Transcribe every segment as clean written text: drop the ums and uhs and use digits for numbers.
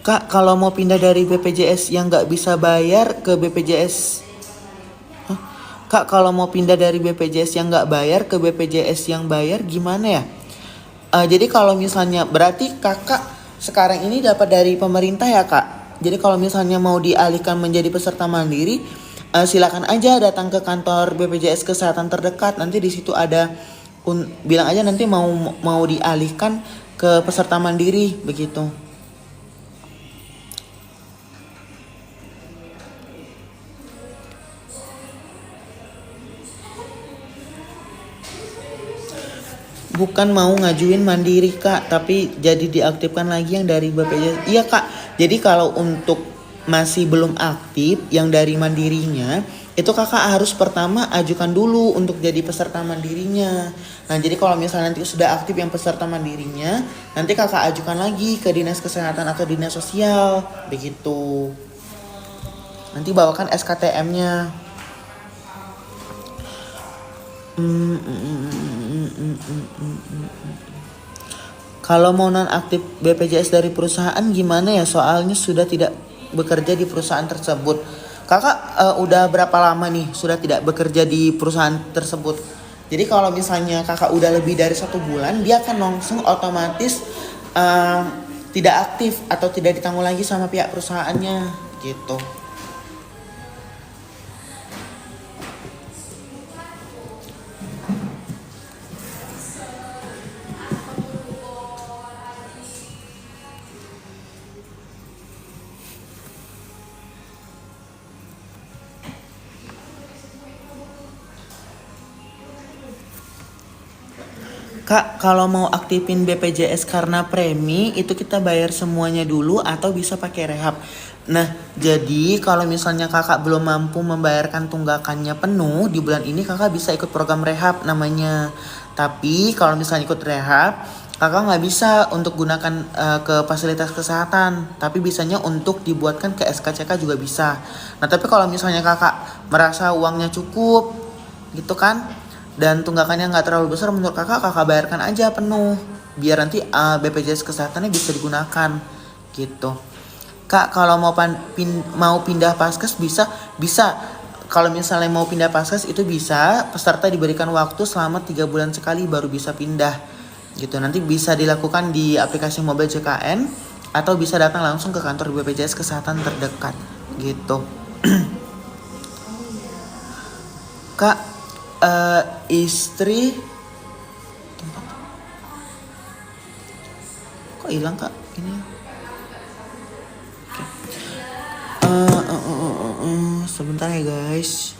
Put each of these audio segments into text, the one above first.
Kak, kalau mau pindah dari BPJS yang nggak bisa bayar ke BPJS, Kak, kalau mau pindah dari BPJS yang nggak bayar ke BPJS yang bayar gimana ya? Jadi kalau misalnya berarti kakak sekarang ini dapat dari pemerintah ya kak. Jadi kalau misalnya mau dialihkan menjadi peserta mandiri, silakan aja datang ke kantor BPJS Kesehatan terdekat. Nanti di situ ada bilang aja nanti mau dialihkan ke peserta mandiri begitu. Bukan mau ngajuin mandiri kak, tapi jadi diaktifkan lagi yang dari BPJS. Iya kak, jadi kalau untuk masih belum aktif yang dari mandirinya, itu kakak harus pertama ajukan dulu untuk jadi peserta mandirinya. Nah jadi kalau misalnya nanti sudah aktif yang peserta mandirinya, nanti kakak ajukan lagi ke dinas kesehatan atau dinas sosial, begitu. Nanti bawakan SKTM-nya. Kalau mau nonaktif BPJS dari perusahaan gimana ya? Soalnya sudah tidak bekerja di perusahaan tersebut. Kakak udah berapa lama nih sudah tidak bekerja di perusahaan tersebut? Jadi kalau misalnya kakak udah lebih dari 1 bulan, dia akan langsung otomatis eh, tidak aktif atau tidak ditanggung lagi sama pihak perusahaannya gitu. Kak, kalau mau aktifin BPJS karena premi, itu kita bayar semuanya dulu atau bisa pakai rehab. Nah, jadi kalau misalnya kakak belum mampu membayarkan tunggakannya penuh di bulan ini, kakak bisa ikut program rehab namanya. Tapi kalau misalnya ikut rehab, kakak nggak bisa untuk gunakan ke fasilitas kesehatan. Tapi bisanya untuk dibuatkan ke SKCK juga bisa. Nah, tapi kalau misalnya kakak merasa uangnya cukup, gitu kan? Dan tunggakannya nggak terlalu besar menurut kakak bayarkan aja penuh biar nanti BPJS kesehatannya bisa digunakan gitu. Kak kalau mau pindah paskes bisa kalau misalnya mau pindah paskes itu bisa, peserta diberikan waktu selama 3 bulan sekali baru bisa pindah gitu. Nanti bisa dilakukan di aplikasi mobile JKN atau bisa datang langsung ke kantor BPJS kesehatan terdekat gitu. Kak, istri kok hilang kak ini? Sebentar ya guys.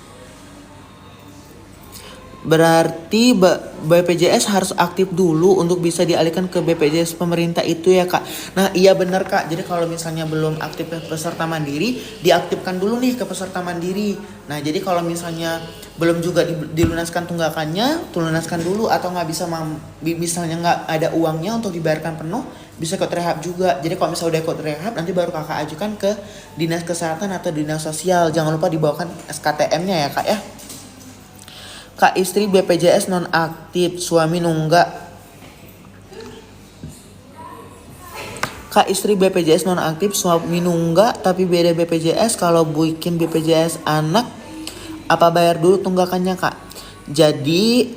Berarti BPJS harus aktif dulu untuk bisa dialihkan ke BPJS pemerintah itu ya kak. Nah iya benar kak. Jadi kalau misalnya belum aktif peserta mandiri, diaktifkan dulu nih ke peserta mandiri. Nah jadi kalau misalnya belum juga dilunaskan tunggakannya, lunaskan dulu atau nggak bisa misalnya nggak ada uangnya untuk dibayarkan penuh, bisa ikut rehab juga. Jadi kalau misalnya udah ikut rehab, nanti baru kakak ajukan ke dinas kesehatan atau dinas sosial. Jangan lupa dibawakan SKTM-nya ya kak ya. Kak istri BPJS nonaktif, suami nunggak. Kak istri BPJS nonaktif, suami nunggak, tapi beda BPJS. Kalau bikin BPJS anak, apa bayar dulu tunggakannya kak? Jadi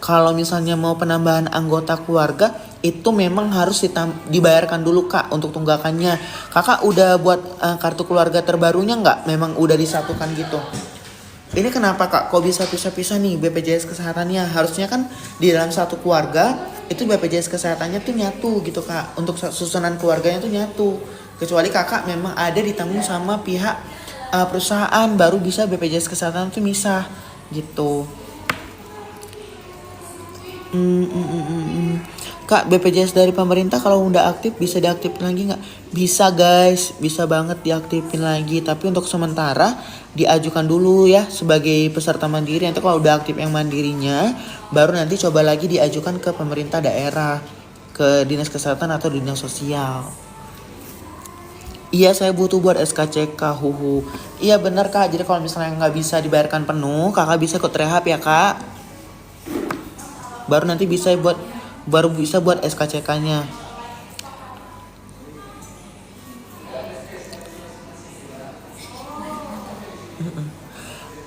kalau misalnya mau penambahan anggota keluarga, itu memang harus dibayarkan dulu kak untuk tunggakannya. Kakak udah buat kartu keluarga terbarunya nggak? Memang udah disatukan gitu. Ini kenapa kak kok bisa pisah-pisah nih BPJS kesehatannya? Harusnya kan di dalam satu keluarga itu BPJS kesehatannya tuh nyatu gitu kak. Untuk susunan keluarganya tuh nyatu. Kecuali kakak memang ada ditanggung sama pihak perusahaan, baru bisa BPJS kesehatan tuh misah gitu. Kak BPJS dari pemerintah kalau udah aktif bisa diaktifin lagi nggak? Bisa guys, bisa banget diaktifin lagi. Tapi untuk sementara diajukan dulu ya sebagai peserta mandiri. Nanti kalau udah aktif yang mandirinya, baru nanti coba lagi diajukan ke pemerintah daerah, ke dinas kesehatan atau dinas sosial. Iya saya butuh buat SKCK huhu. Iya benar kak. Jadi kalau misalnya nggak bisa dibayarkan penuh, kakak bisa ikut rehab ya kak. Baru nanti baru bisa buat SKCK-nya.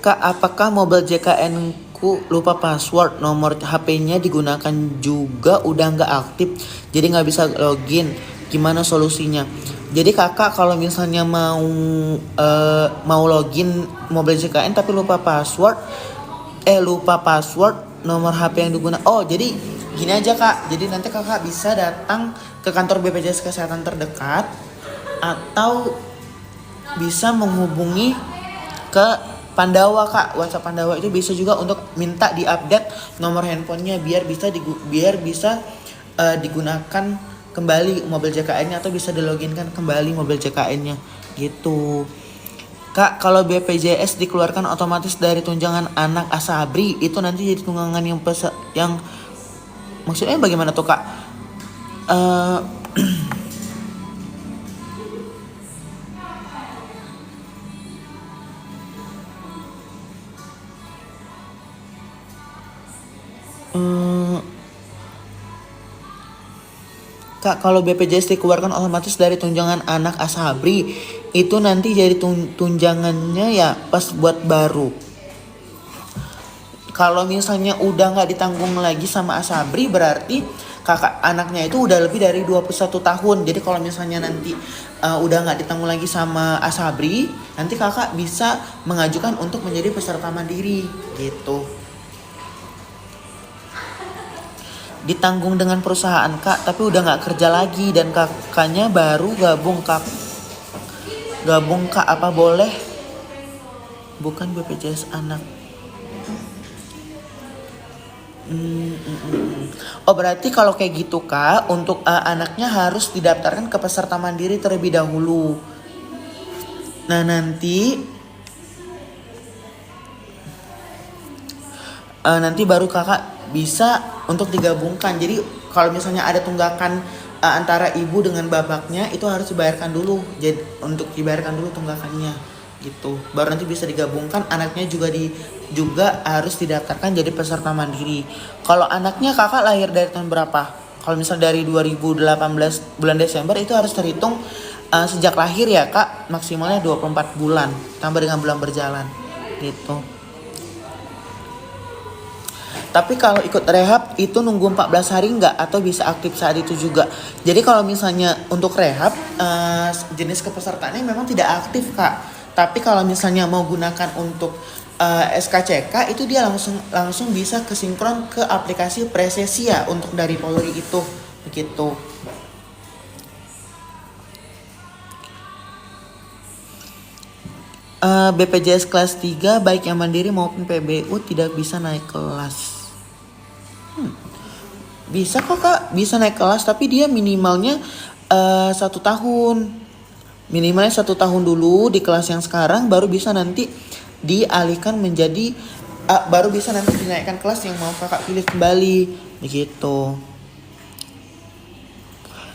Kak, apakah mobile JKN ku lupa password, nomor HP-nya digunakan juga udah nggak aktif, jadi nggak bisa login. Gimana solusinya? Jadi kakak kalau misalnya mau login mobile JKN tapi lupa password, nomor HP yang digunakan. Oh, jadi gini aja kak. Jadi nanti kakak bisa datang ke kantor BPJS Kesehatan terdekat atau bisa menghubungi ke Pandawa kak. WhatsApp Pandawa itu bisa juga untuk minta diupdate nomor handphonenya biar bisa digunakan kembali mobil JKN-nya atau bisa diloginkan kembali mobil JKN-nya gitu. Kak, kalau BPJS dikeluarkan otomatis dari tunjangan anak asabri, itu nanti jadi tunggangan yang maksudnya bagaimana tuh kak? Eh eh, Kak, kalau BPJS dikeluarkan otomatis dari tunjangan anak asabri, itu nanti jadi tunjangannya ya pas buat baru. Kalau misalnya udah nggak ditanggung lagi sama asabri, berarti kakak anaknya itu udah lebih dari 21 tahun. Jadi kalau misalnya nanti udah nggak ditanggung lagi sama asabri, nanti kakak bisa mengajukan untuk menjadi peserta mandiri gitu. Ditanggung dengan perusahaan kak, tapi udah nggak kerja lagi dan kakaknya baru gabung kak, apa boleh? Bukan BPJS anak. Oh berarti kalau kayak gitu kak, untuk anaknya harus didaftarkan ke peserta mandiri terlebih dahulu. Nah nanti baru kakak bisa untuk digabungkan. Jadi kalau misalnya ada tunggakan antara ibu dengan bapaknya, itu harus dibayarkan dulu. Jadi untuk dibayarkan dulu tunggakannya gitu. Baru nanti bisa digabungkan, anaknya juga harus didaftarkan jadi peserta mandiri. Kalau anaknya kakak lahir dari tahun berapa? Kalau misal dari 2018 bulan Desember, itu harus terhitung sejak lahir ya kak, maksimalnya 24 bulan tambah dengan bulan berjalan gitu. Tapi kalau ikut rehab itu nunggu 14 hari nggak atau bisa aktif saat itu juga. Jadi kalau misalnya untuk rehab jenis kepesertaannya memang tidak aktif kak. Tapi kalau misalnya mau gunakan untuk SKCK itu dia langsung bisa kesinkron ke aplikasi Presesia untuk dari Polri itu begitu. BPJS kelas 3 baik yang mandiri maupun PBU tidak bisa naik kelas. Bisa kok kak, bisa naik kelas tapi dia minimalnya 1 tahun. Minimalnya 1 tahun dulu di kelas yang sekarang, baru bisa nanti dialihkan menjadi baru bisa nanti dinaikkan kelas yang mau kakak pilih kembali begitu.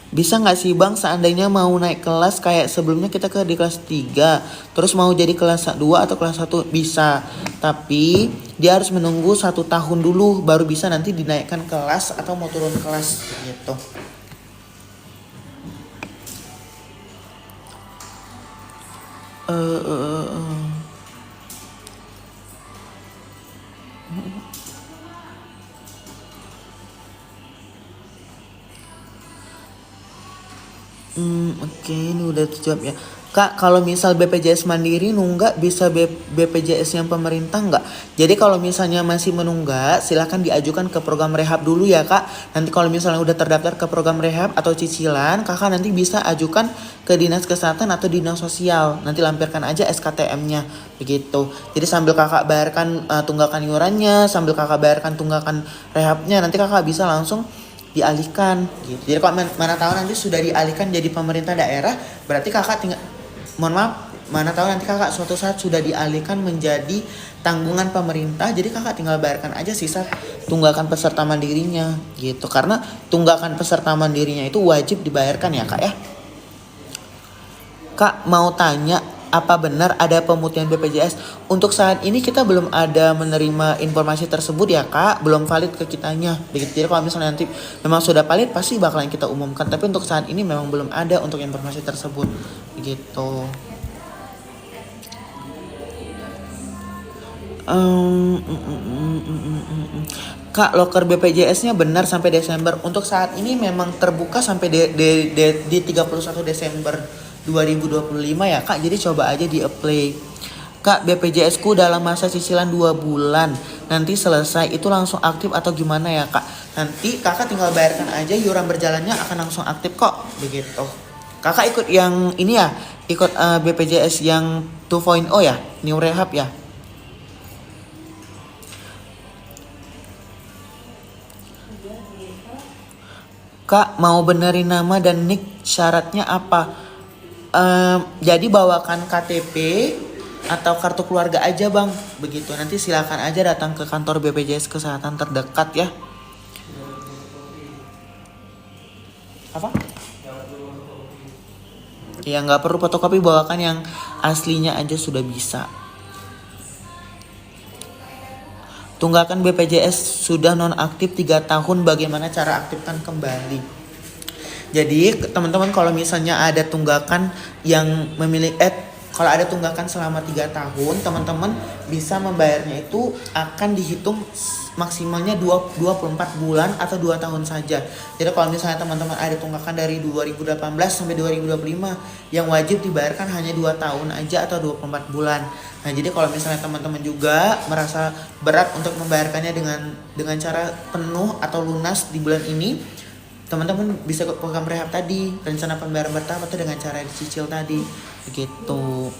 Bisa nggak sih bang seandainya mau naik kelas kayak sebelumnya kita di kelas 3 terus mau jadi kelas 2 atau kelas 1 bisa. Tapi dia harus menunggu 1 tahun dulu baru bisa nanti dinaikkan kelas atau mau turun kelas gitu. Oke, ini udah terjawab ya. Kak, kalau misal BPJS Mandiri nunggak bisa BPJS yang pemerintah nggak? Jadi kalau misalnya masih menunggak, silahkan diajukan ke program rehab dulu ya kak. Nanti kalau misalnya udah terdaftar ke program rehab atau cicilan, kakak nanti bisa ajukan ke Dinas Kesehatan atau Dinas Sosial. Nanti lampirkan aja SKTM-nya begitu. Jadi sambil kakak bayarkan tunggakan iurannya, sambil kakak bayarkan tunggakan rehabnya, nanti kakak bisa langsung dialihkan gitu. Jadi kalau mana tahu nanti sudah dialihkan jadi pemerintah daerah, berarti kakak tinggal mana tahu nanti kakak suatu saat sudah dialihkan menjadi tanggungan pemerintah, jadi kakak tinggal bayarkan aja sisa tunggakan peserta mandirinya gitu. Karena tunggakan peserta mandirinya itu wajib dibayarkan ya kak ya. Kak mau tanya, apa benar ada pemutihan BPJS? Untuk saat ini kita belum ada menerima informasi tersebut ya kak, belum valid ke kitanya begitu. Jadi kalau misalnya nanti memang sudah valid pasti bakalan kita umumkan, tapi untuk saat ini memang belum ada untuk informasi tersebut begitu. Em, mm, mm, mm, mm, mm, mm, mm. Kak, loker BPJS-nya benar sampai Desember. Untuk saat ini memang terbuka sampai di 31 Desember 2025 ya, Kak. Jadi coba aja di-apply. Kak, BPJS ku dalam masa cicilan 2 bulan. Nanti selesai itu langsung aktif atau gimana ya, Kak? Nanti Kakak tinggal bayarkan aja, iuran berjalannya akan langsung aktif kok. Begitu. Kakak ikut yang ini ya? Ikut BPJS yang 2.0 ya? New Rehab ya? Kak, mau benerin nama dan nick syaratnya apa? Jadi bawakan KTP atau kartu keluarga aja bang. Begitu, nanti silakan aja datang ke kantor BPJS Kesehatan terdekat ya. Apa? Ya nggak perlu fotokopi, bawakan yang aslinya aja sudah bisa. Tunggakan BPJS sudah nonaktif 3 tahun, bagaimana cara aktifkan kembali? Jadi teman-teman kalau misalnya ada tunggakan yang memilih kalau ada tunggakan selama 3 tahun, teman-teman bisa membayarnya itu akan dihitung maksimalnya 24 bulan atau 2 tahun saja. Jadi kalau misalnya teman-teman ada tunggakan dari 2018 sampai 2025, yang wajib dibayarkan hanya 2 tahun aja atau 24 bulan. Nah, jadi kalau misalnya teman-teman juga merasa berat untuk membayarkannya dengan cara penuh atau lunas di bulan ini, teman-teman bisa ikut program rehab tadi, rencana pembayaran bertahap atau dengan cara dicicil tadi, begitu.